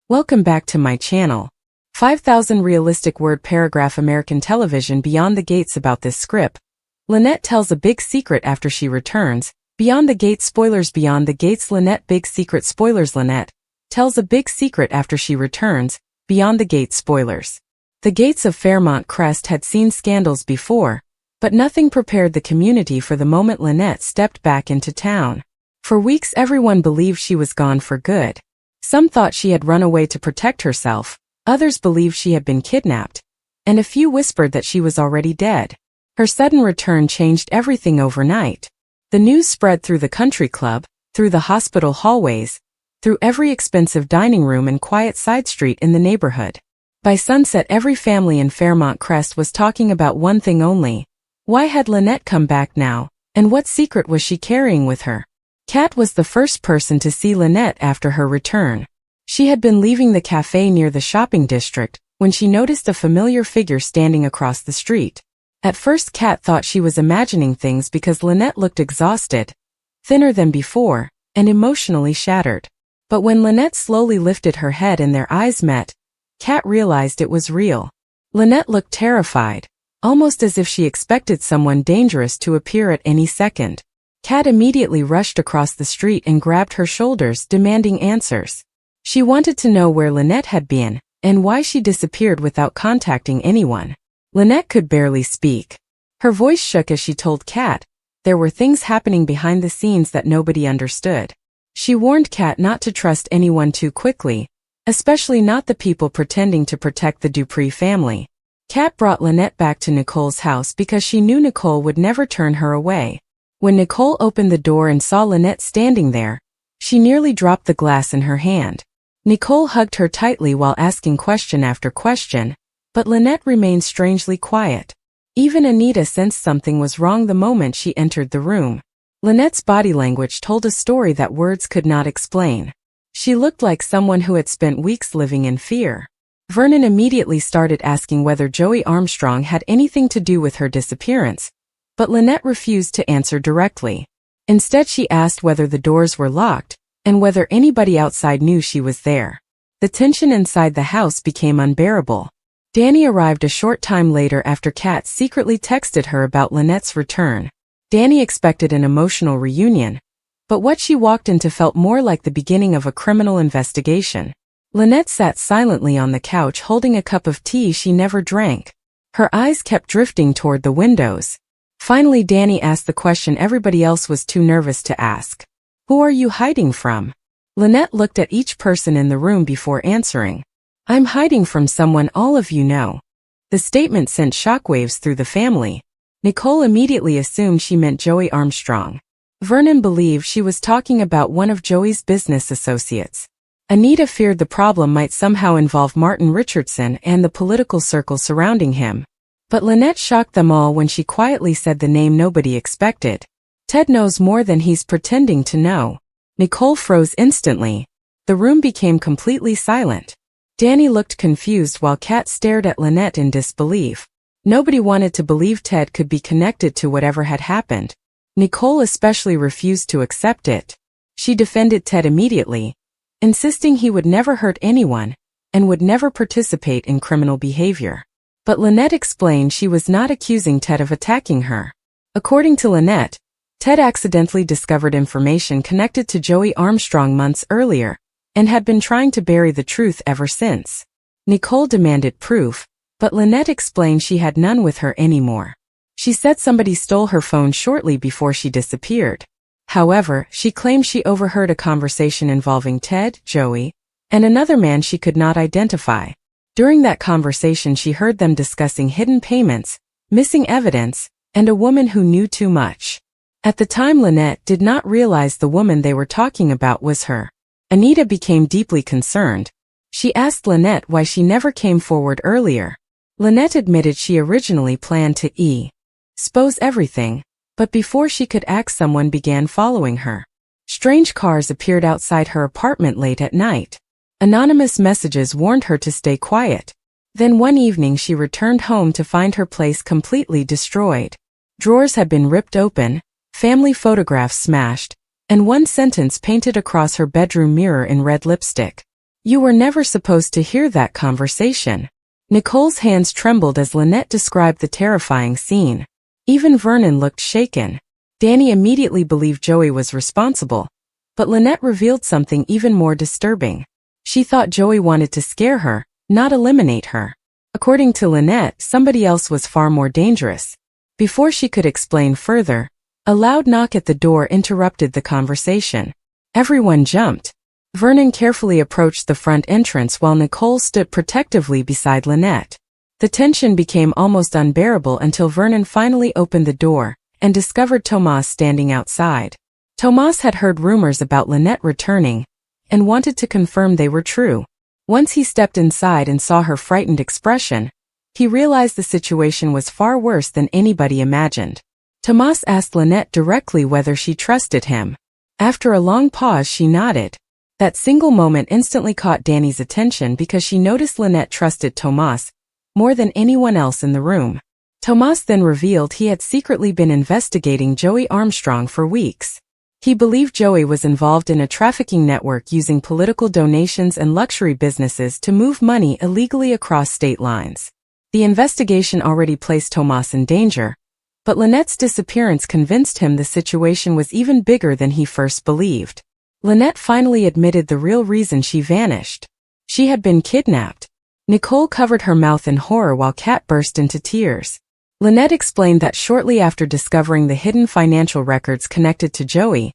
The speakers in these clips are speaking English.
Welcome back to my channel. 5,000 realistic word paragraph American television Beyond the Gates. About this script, Lynette tells a big secret after she returns. Beyond the Gates spoilers. Beyond the Gates Lynette big secret spoilers. Lynette tells a big secret after she returns. Beyond the Gates spoilers. The gates of Fairmont Crest had seen scandals before, but nothing prepared the community for the moment Lynette stepped back into town. For weeks everyone believed she was gone for good. Some thought she had run away to protect herself, others believed she had been kidnapped, and a few whispered that she was already dead. Her sudden return changed everything overnight. The news spread through the country club, through the hospital hallways, through every expensive dining room and quiet side street in the neighborhood. By sunset every family in Fairmont Crest was talking about one thing only. Why had Lynette come back now, and what secret was she carrying with her? Kat was the first person to see Lynette after her return. She had been leaving the cafe near the shopping district when she noticed a familiar figure standing across the street. At first Kat thought she was imagining things because Lynette looked exhausted, thinner than before, and emotionally shattered. But when Lynette slowly lifted her head and their eyes met, Kat realized it was real. Lynette looked terrified, almost as if she expected someone dangerous to appear at any second. Kat immediately rushed across the street and grabbed her shoulders, demanding answers. She wanted to know where Lynette had been, and why she disappeared without contacting anyone. Lynette could barely speak. Her voice shook as she told Kat there were things happening behind the scenes that nobody understood. She warned Kat not to trust anyone too quickly, especially not the people pretending to protect the Dupree family. Kat brought Lynette back to Nicole's house because she knew Nicole would never turn her away. When Nicole opened the door and saw Lynette standing there, she nearly dropped the glass in her hand. Nicole hugged her tightly while asking question after question, but Lynette remained strangely quiet. Even Anita sensed something was wrong the moment she entered the room. Lynette's body language told a story that words could not explain. She looked like someone who had spent weeks living in fear. Vernon immediately started asking whether Joey Armstrong had anything to do with her disappearance, but Lynette refused to answer directly. Instead she asked whether the doors were locked, and whether anybody outside knew she was there. The tension inside the house became unbearable. Danny arrived a short time later after Kat secretly texted her about Lynette's return. Danny expected an emotional reunion, but what she walked into felt more like the beginning of a criminal investigation. Lynette sat silently on the couch holding a cup of tea she never drank. Her eyes kept drifting toward the windows. Finally Danny asked the question everybody else was too nervous to ask. Who are you hiding from? Lynette looked at each person in the room before answering. I'm hiding from someone all of you know. The statement sent shockwaves through the family. Nicole immediately assumed she meant Joey Armstrong. Vernon believed she was talking about one of Joey's business associates. Anita feared the problem might somehow involve Martin Richardson and the political circle surrounding him. But Lynette shocked them all when she quietly said the name nobody expected. Ted knows more than he's pretending to know. Nicole froze instantly. The room became completely silent. Danny looked confused while Kat stared at Lynette in disbelief. Nobody wanted to believe Ted could be connected to whatever had happened. Nicole especially refused to accept it. She defended Ted immediately, insisting he would never hurt anyone and would never participate in criminal behavior. But Lynette explained she was not accusing Ted of attacking her. According to Lynette, Ted accidentally discovered information connected to Joey Armstrong months earlier and had been trying to bury the truth ever since. Nicole demanded proof, but Lynette explained she had none with her anymore. She said somebody stole her phone shortly before she disappeared. However, she claimed she overheard a conversation involving Ted, Joey, and another man she could not identify. During that conversation she heard them discussing hidden payments, missing evidence, and a woman who knew too much. At the time Lynette did not realize the woman they were talking about was her. Anita became deeply concerned. She asked Lynette why she never came forward earlier. Lynette admitted she originally planned to expose everything, but before she could act someone began following her. Strange cars appeared outside her apartment late at night. Anonymous messages warned her to stay quiet. Then one evening she returned home to find her place completely destroyed. Drawers had been ripped open, family photographs smashed, and one sentence painted across her bedroom mirror in red lipstick. You were never supposed to hear that conversation. Nicole's hands trembled as Lynette described the terrifying scene. Even Vernon looked shaken. Danny immediately believed Joey was responsible, but Lynette revealed something even more disturbing. She thought Joey wanted to scare her, not eliminate her. According to Lynette, somebody else was far more dangerous. Before she could explain further, a loud knock at the door interrupted the conversation. Everyone jumped. Vernon carefully approached the front entrance while Nicole stood protectively beside Lynette. The tension became almost unbearable until Vernon finally opened the door and discovered Tomas standing outside. Tomas had heard rumors about Lynette returning and wanted to confirm they were true. Once he stepped inside and saw her frightened expression, he realized the situation was far worse than anybody imagined. Tomas asked Lynette directly whether she trusted him. After a long pause, she nodded. That single moment instantly caught Danny's attention because she noticed Lynette trusted Tomas more than anyone else in the room. Tomas then revealed he had secretly been investigating Joey Armstrong for weeks. He believed Joey was involved in a trafficking network using political donations and luxury businesses to move money illegally across state lines. The investigation already placed Tomas in danger, but Lynette's disappearance convinced him the situation was even bigger than he first believed. Lynette finally admitted the real reason she vanished. She had been kidnapped. Nicole covered her mouth in horror while Kat burst into tears. Lynette explained that shortly after discovering the hidden financial records connected to Joey,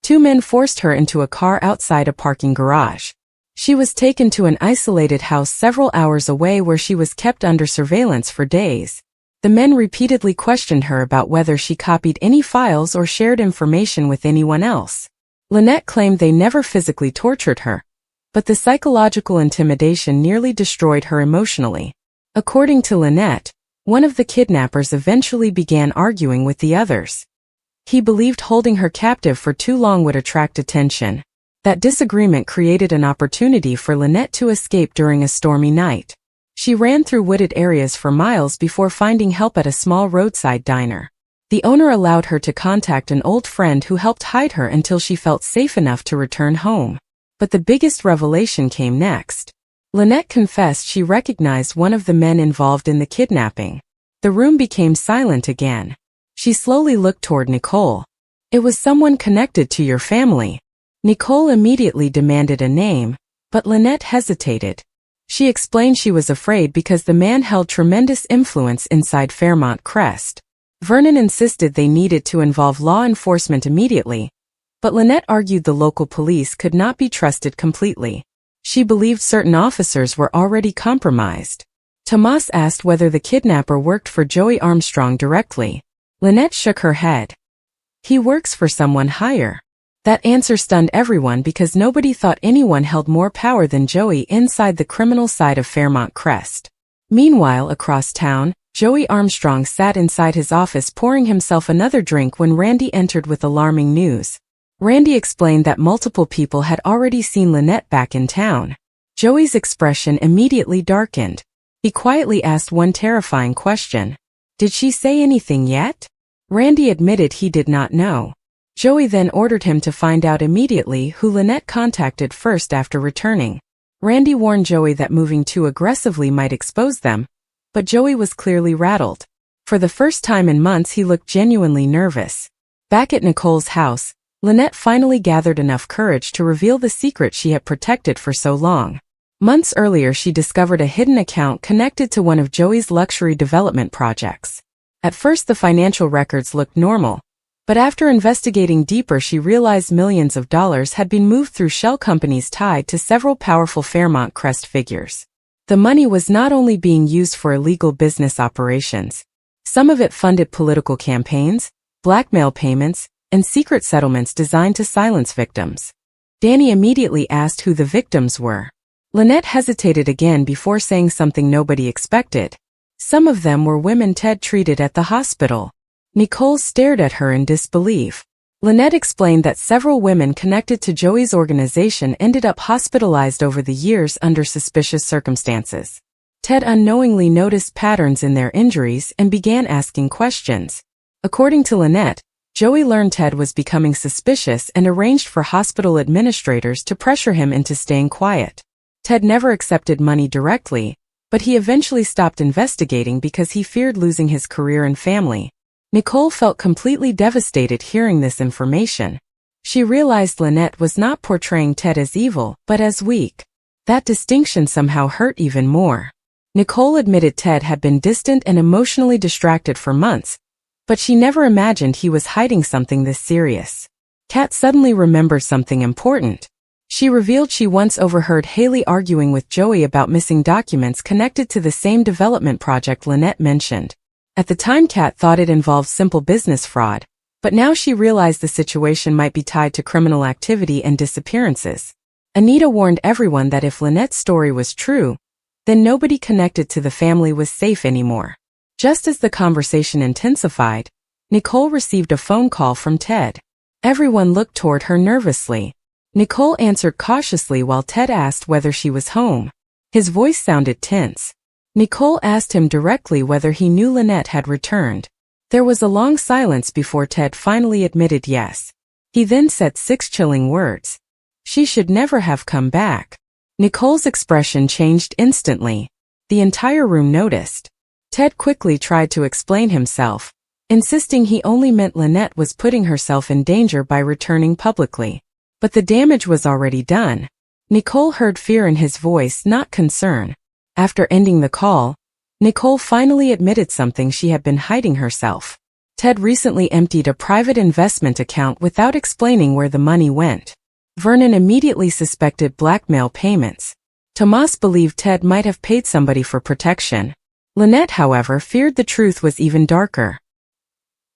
two men forced her into a car outside a parking garage. She was taken to an isolated house several hours away where she was kept under surveillance for days. The men repeatedly questioned her about whether she copied any files or shared information with anyone else. Lynette claimed they never physically tortured her, but the psychological intimidation nearly destroyed her emotionally. According to Lynette, one of the kidnappers eventually began arguing with the others. He believed holding her captive for too long would attract attention. That disagreement created an opportunity for Lynette to escape during a stormy night. She ran through wooded areas for miles before finding help at a small roadside diner. The owner allowed her to contact an old friend who helped hide her until she felt safe enough to return home. But the biggest revelation came next. Lynette confessed she recognized one of the men involved in the kidnapping. The room became silent again. She slowly looked toward Nicole. It was someone connected to your family. Nicole immediately demanded a name, but Lynette hesitated. She explained she was afraid because the man held tremendous influence inside Fairmont Crest. Vernon insisted they needed to involve law enforcement immediately, but Lynette argued the local police could not be trusted completely. She believed certain officers were already compromised. Tomas asked whether the kidnapper worked for Joey Armstrong directly. Lynette shook her head. He works for someone higher. That answer stunned everyone because nobody thought anyone held more power than Joey inside the criminal side of Fairmont Crest. Meanwhile, across town, Joey Armstrong sat inside his office pouring himself another drink when Randy entered with alarming news. Randy explained that multiple people had already seen Lynette back in town. Joey's expression immediately darkened. He quietly asked one terrifying question. Did she say anything yet? Randy admitted he did not know. Joey then ordered him to find out immediately who Lynette contacted first after returning. Randy warned Joey that moving too aggressively might expose them, but Joey was clearly rattled. For the first time in months he looked genuinely nervous. Back at Nicole's house, Lynette finally gathered enough courage to reveal the secret she had protected for so long. Months earlier she discovered a hidden account connected to one of Joey's luxury development projects. At first the financial records looked normal, but after investigating deeper she realized millions of dollars had been moved through shell companies tied to several powerful Fairmont Crest figures. The money was not only being used for illegal business operations. Some of it funded political campaigns, blackmail payments, and secret settlements designed to silence victims. Danny immediately asked who the victims were. Lynette hesitated again before saying something nobody expected. Some of them were women Ted treated at the hospital. Nicole stared at her in disbelief. Lynette explained that several women connected to Joey's organization ended up hospitalized over the years under suspicious circumstances. Ted unknowingly noticed patterns in their injuries and began asking questions. According to Lynette, Joey learned Ted was becoming suspicious and arranged for hospital administrators to pressure him into staying quiet. Ted never accepted money directly, but he eventually stopped investigating because he feared losing his career and family. Nicole felt completely devastated hearing this information. She realized Lynette was not portraying Ted as evil, but as weak. That distinction somehow hurt even more. Nicole admitted Ted had been distant and emotionally distracted for months, but she never imagined he was hiding something this serious. Kat suddenly remembered something important. She revealed she once overheard Haley arguing with Joey about missing documents connected to the same development project Lynette mentioned. At the time, Kat thought it involved simple business fraud, but now she realized the situation might be tied to criminal activity and disappearances. Anita warned everyone that if Lynette's story was true, then nobody connected to the family was safe anymore. Just as the conversation intensified, Nicole received a phone call from Ted. Everyone looked toward her nervously. Nicole answered cautiously while Ted asked whether she was home. His voice sounded tense. Nicole asked him directly whether he knew Lynette had returned. There was a long silence before Ted finally admitted yes. He then said 6 chilling words. She should never have come back. Nicole's expression changed instantly. The entire room noticed. Ted quickly tried to explain himself, insisting he only meant Lynette was putting herself in danger by returning publicly. But the damage was already done. Nicole heard fear in his voice, not concern. After ending the call, Nicole finally admitted something she had been hiding herself. Ted recently emptied a private investment account without explaining where the money went. Vernon immediately suspected blackmail payments. Tomas believed Ted might have paid somebody for protection. Lynette, however, feared the truth was even darker.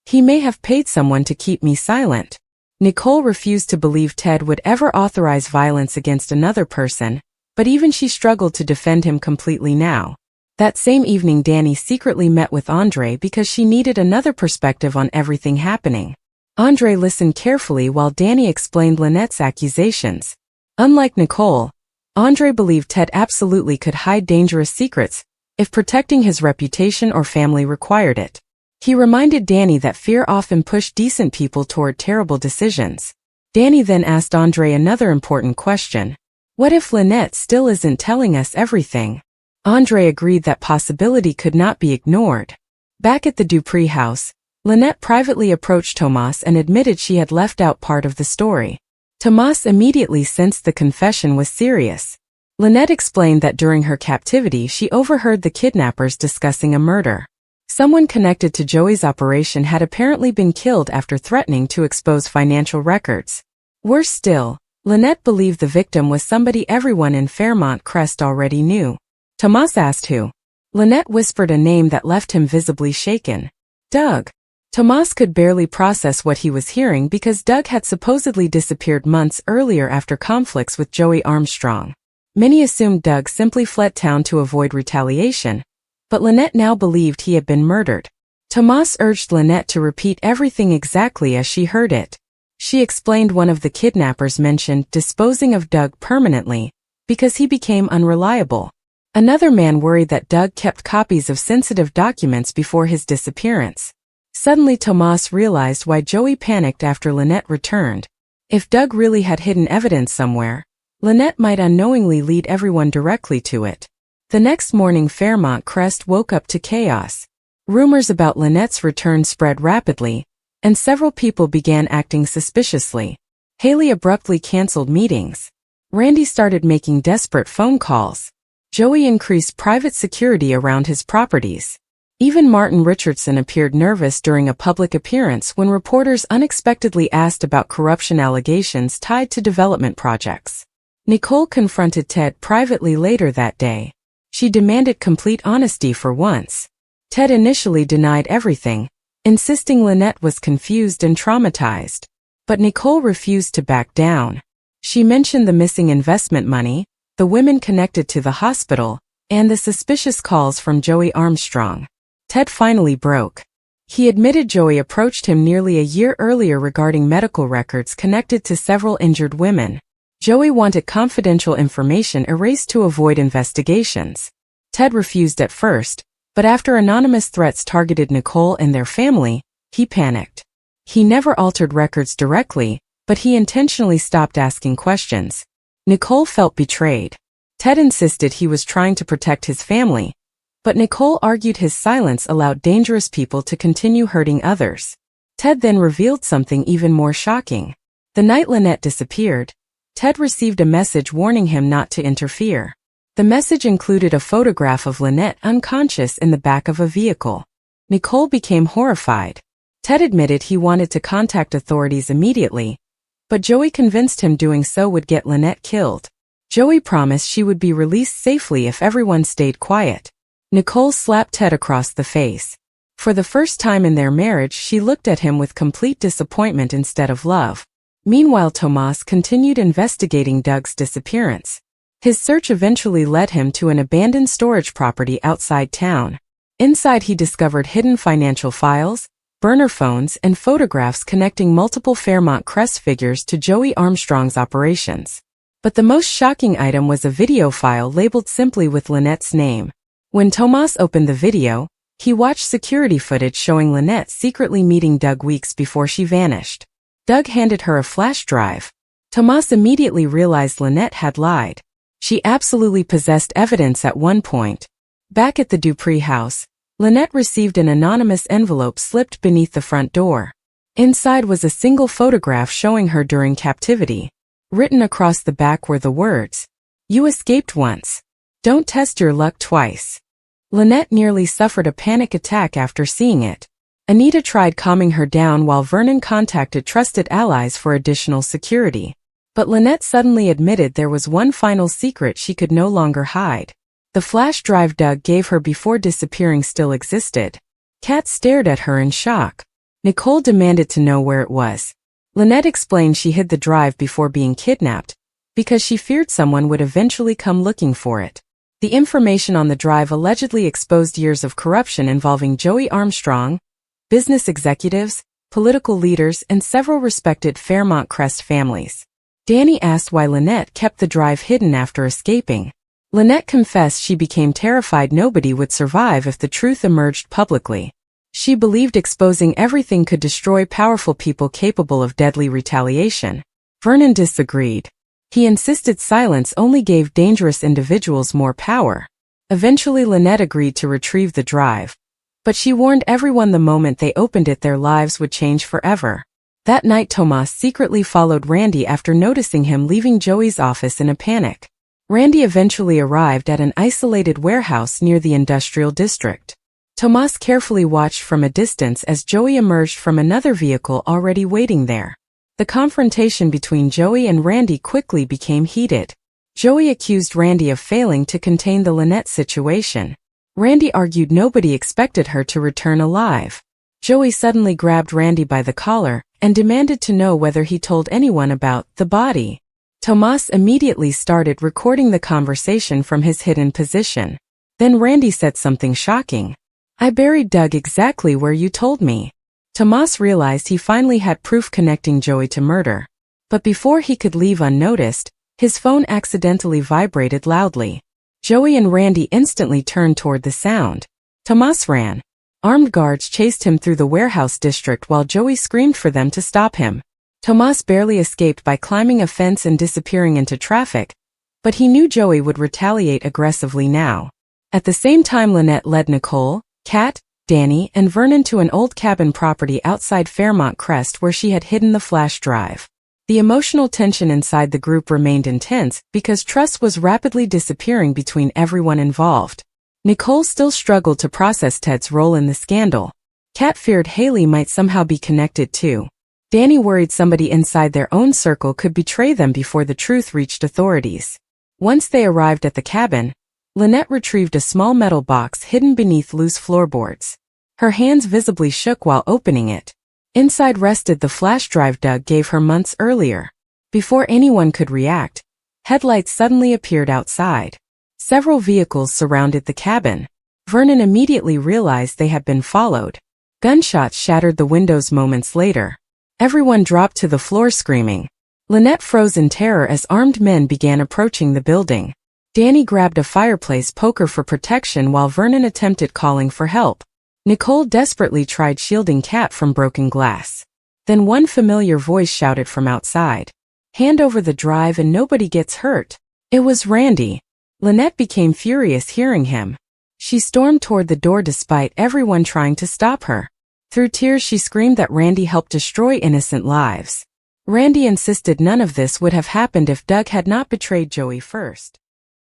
He may have paid someone to keep me silent. Nicole refused to believe Ted would ever authorize violence against another person, but even she struggled to defend him completely now. That same evening, Danny secretly met with Andre because she needed another perspective on everything happening. Andre listened carefully while Danny explained Lynette's accusations. Unlike Nicole, Andre believed Ted absolutely could hide dangerous secrets if protecting his reputation or family required it. He reminded Danny that fear often pushed decent people toward terrible decisions. Danny then asked Andre another important question. What if Lynette still isn't telling us everything? Andre agreed that possibility could not be ignored. Back at the Dupree house, Lynette privately approached Tomas and admitted she had left out part of the story. Tomas immediately sensed the confession was serious. Lynette explained that during her captivity she overheard the kidnappers discussing a murder. Someone connected to Joey's operation had apparently been killed after threatening to expose financial records. Worse still, Lynette believed the victim was somebody everyone in Fairmont Crest already knew. Tomas asked who. Lynette whispered a name that left him visibly shaken. Doug. Tomas could barely process what he was hearing because Doug had supposedly disappeared months earlier after conflicts with Joey Armstrong. Many assumed Doug simply fled town to avoid retaliation, but Lynette now believed he had been murdered. Tomas urged Lynette to repeat everything exactly as she heard it. She explained one of the kidnappers mentioned disposing of Doug permanently because he became unreliable. Another man worried that Doug kept copies of sensitive documents before his disappearance. Suddenly Tomas realized why Joey panicked after Lynette returned. If Doug really had hidden evidence somewhere, Lynette might unknowingly lead everyone directly to it. The next morning Fairmont Crest woke up to chaos. Rumors about Lynette's return spread rapidly, and several people began acting suspiciously. Haley abruptly canceled meetings. Randy started making desperate phone calls. Joey increased private security around his properties. Even Martin Richardson appeared nervous during a public appearance when reporters unexpectedly asked about corruption allegations tied to development projects. Nicole confronted Ted privately later that day. She demanded complete honesty for once. Ted initially denied everything, insisting Lynette was confused and traumatized. But Nicole refused to back down. She mentioned the missing investment money, the women connected to the hospital, and the suspicious calls from Joey Armstrong. Ted finally broke. He admitted Joey approached him nearly a year earlier regarding medical records connected to several injured women. Joey wanted confidential information erased to avoid investigations. Ted refused at first, but after anonymous threats targeted Nicole and their family, he panicked. He never altered records directly, but he intentionally stopped asking questions. Nicole felt betrayed. Ted insisted he was trying to protect his family, but Nicole argued his silence allowed dangerous people to continue hurting others. Ted then revealed something even more shocking. The night Lynette disappeared, Ted received a message warning him not to interfere. The message included a photograph of Lynette unconscious in the back of a vehicle. Nicole became horrified. Ted admitted he wanted to contact authorities immediately, but Joey convinced him doing so would get Lynette killed. Joey promised she would be released safely if everyone stayed quiet. Nicole slapped Ted across the face. For the first time in their marriage, she looked at him with complete disappointment instead of love. Meanwhile, Tomas continued investigating Doug's disappearance. His search eventually led him to an abandoned storage property outside town. Inside, he discovered hidden financial files, burner phones, and photographs connecting multiple Fairmont Crest figures to Joey Armstrong's operations. But the most shocking item was a video file labeled simply with Lynette's name. When Tomas opened the video, he watched security footage showing Lynette secretly meeting Doug weeks before she vanished. Doug handed her a flash drive. Tomas immediately realized Lynette had lied. She absolutely possessed evidence at one point. Back at the Dupree house, Lynette received an anonymous envelope slipped beneath the front door. Inside was a single photograph showing her during captivity. Written across the back were the words, "You escaped once. Don't test your luck twice." Lynette nearly suffered a panic attack after seeing it. Anita tried calming her down while Vernon contacted trusted allies for additional security. But Lynette suddenly admitted there was one final secret she could no longer hide. The flash drive Doug gave her before disappearing still existed. Kat stared at her in shock. Nicole demanded to know where it was. Lynette explained she hid the drive before being kidnapped, because she feared someone would eventually come looking for it. The information on the drive allegedly exposed years of corruption involving Joey Armstrong, business executives, political leaders, and several respected Fairmont Crest families. Danny asked why Lynette kept the drive hidden after escaping. Lynette confessed she became terrified nobody would survive if the truth emerged publicly. She believed exposing everything could destroy powerful people capable of deadly retaliation. Vernon disagreed. He insisted silence only gave dangerous individuals more power. Eventually, Lynette agreed to retrieve the drive. But she warned everyone the moment they opened it their lives would change forever. That night, Tomas secretly followed Randy after noticing him leaving Joey's office in a panic. Randy eventually arrived at an isolated warehouse near the industrial district. Tomas carefully watched from a distance as Joey emerged from another vehicle already waiting there. The confrontation between Joey and Randy quickly became heated. Joey accused Randy of failing to contain the Lynette situation. Randy argued nobody expected her to return alive. Joey suddenly grabbed Randy by the collar and demanded to know whether he told anyone about the body. Tomas immediately started recording the conversation from his hidden position. Then Randy said something shocking. "I buried Doug exactly where you told me." Tomas realized he finally had proof connecting Joey to murder. But before he could leave unnoticed, his phone accidentally vibrated loudly. Joey and Randy instantly turned toward the sound. Tomas ran. Armed guards chased him through the warehouse district while Joey screamed for them to stop him. Tomas barely escaped by climbing a fence and disappearing into traffic, but he knew Joey would retaliate aggressively now. At the same time, Lynette led Nicole, Kat, Danny, and Vernon to an old cabin property outside Fairmont Crest where she had hidden the flash drive. The emotional tension inside the group remained intense because trust was rapidly disappearing between everyone involved. Nicole still struggled to process Ted's role in the scandal. Kat feared Haley might somehow be connected too. Danny worried somebody inside their own circle could betray them before the truth reached authorities. Once they arrived at the cabin, Lynette retrieved a small metal box hidden beneath loose floorboards. Her hands visibly shook while opening it. Inside rested the flash drive Doug gave her months earlier. Before anyone could react, headlights suddenly appeared outside. Several vehicles surrounded the cabin. Vernon immediately realized they had been followed. Gunshots shattered the windows moments later. Everyone dropped to the floor screaming. Lynette froze in terror as armed men began approaching the building. Danny grabbed a fireplace poker for protection while Vernon attempted calling for help. Nicole desperately tried shielding Kat from broken glass. Then one familiar voice shouted from outside, "Hand over the drive and nobody gets hurt." It was Randy. Lynette became furious hearing him. She stormed toward the door despite everyone trying to stop her. Through tears she screamed that Randy helped destroy innocent lives. Randy insisted none of this would have happened if Doug had not betrayed Joey first.